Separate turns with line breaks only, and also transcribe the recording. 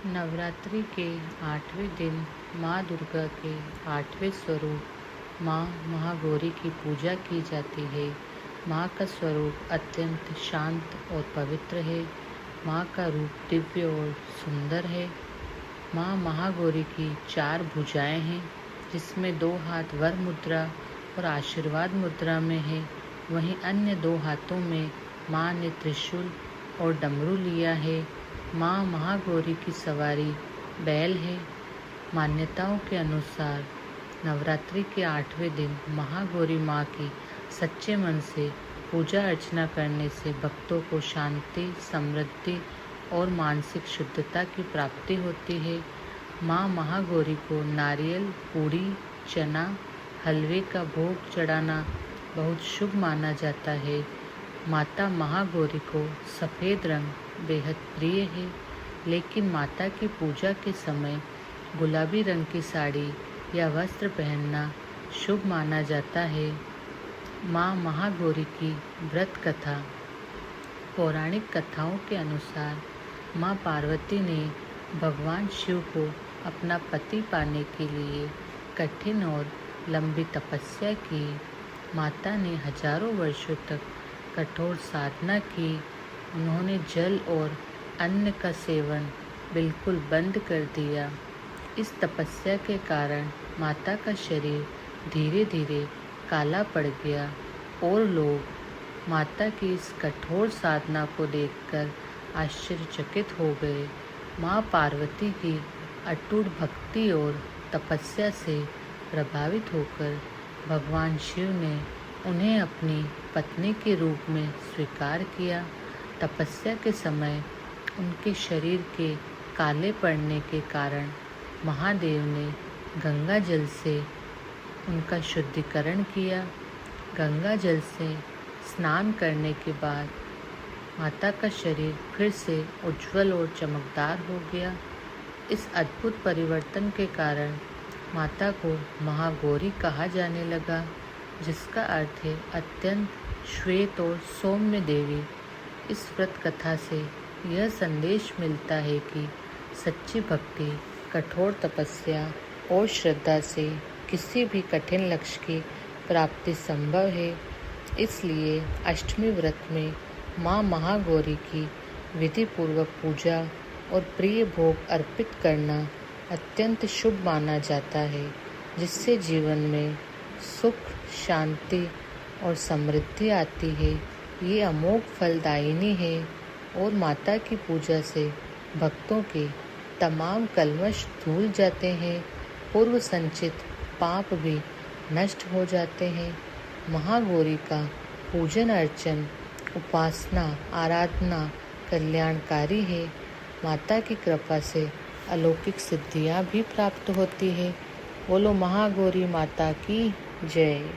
नवरात्रि के 8वें दिन माँ दुर्गा के 8वें स्वरूप माँ महागौरी की पूजा की जाती है। माँ का स्वरूप अत्यंत शांत और पवित्र है। माँ का रूप दिव्य और सुंदर है। माँ महागौरी की 4 भुजाएं हैं, जिसमें 2 हाथ वर मुद्रा और आशीर्वाद मुद्रा में है। वहीं अन्य 2 हाथों में माँ ने त्रिशूल और डमरू लिया है। माँ महागौरी की सवारी बैल है। मान्यताओं के अनुसार नवरात्रि के 8वें दिन महागौरी माँ की सच्चे मन से पूजा अर्चना करने से भक्तों को शांति, समृद्धि और मानसिक शुद्धता की प्राप्ति होती है। माँ महागौरी को नारियल, पूरी, चना, हलवे का भोग चढ़ाना बहुत शुभ माना जाता है। माता महागौरी को सफ़ेद रंग बेहद प्रिय है, लेकिन माता की पूजा के समय गुलाबी रंग की साड़ी या वस्त्र पहनना शुभ माना जाता है। माँ महागौरी की व्रत कथा। पौराणिक कथाओं के अनुसार माँ पार्वती ने भगवान शिव को अपना पति पाने के लिए कठिन और लंबी तपस्या की। माता ने हजारों वर्षों तक कठोर साधना की। उन्होंने जल और अन्न का सेवन बिल्कुल बंद कर दिया। इस तपस्या के कारण माता का शरीर धीरे धीरे काला पड़ गया और लोग माता की इस कठोर साधना को देखकर आश्चर्यचकित हो गए। माँ पार्वती की अटूट भक्ति और तपस्या से प्रभावित होकर भगवान शिव ने उन्हें अपनी पत्नी के रूप में स्वीकार किया। तपस्या के समय उनके शरीर के काले पड़ने के कारण महादेव ने गंगा जल से उनका शुद्धिकरण किया। गंगा जल से स्नान करने के बाद माता का शरीर फिर से उज्जवल और चमकदार हो गया। इस अद्भुत परिवर्तन के कारण माता को महागौरी कहा जाने लगा, जिसका अर्थ है अत्यंत श्वेत और सौम्य देवी। इस व्रत कथा से यह संदेश मिलता है कि सच्ची भक्ति, कठोर तपस्या और श्रद्धा से किसी भी कठिन लक्ष्य की प्राप्ति संभव है। इसलिए अष्टमी व्रत में माँ महागौरी की विधि पूर्वक पूजा और प्रिय भोग अर्पित करना अत्यंत शुभ माना जाता है, जिससे जीवन में सुख, शांति और समृद्धि आती है। ये अमोघ फलदायिनी है और माता की पूजा से भक्तों के तमाम कल्मश धुल जाते हैं। पूर्व संचित पाप भी नष्ट हो जाते हैं। महागौरी का पूजन अर्चन, उपासना, आराधना कल्याणकारी है। माता की कृपा से अलौकिक सिद्धियां भी प्राप्त होती है। बोलो महागौरी माता की जय।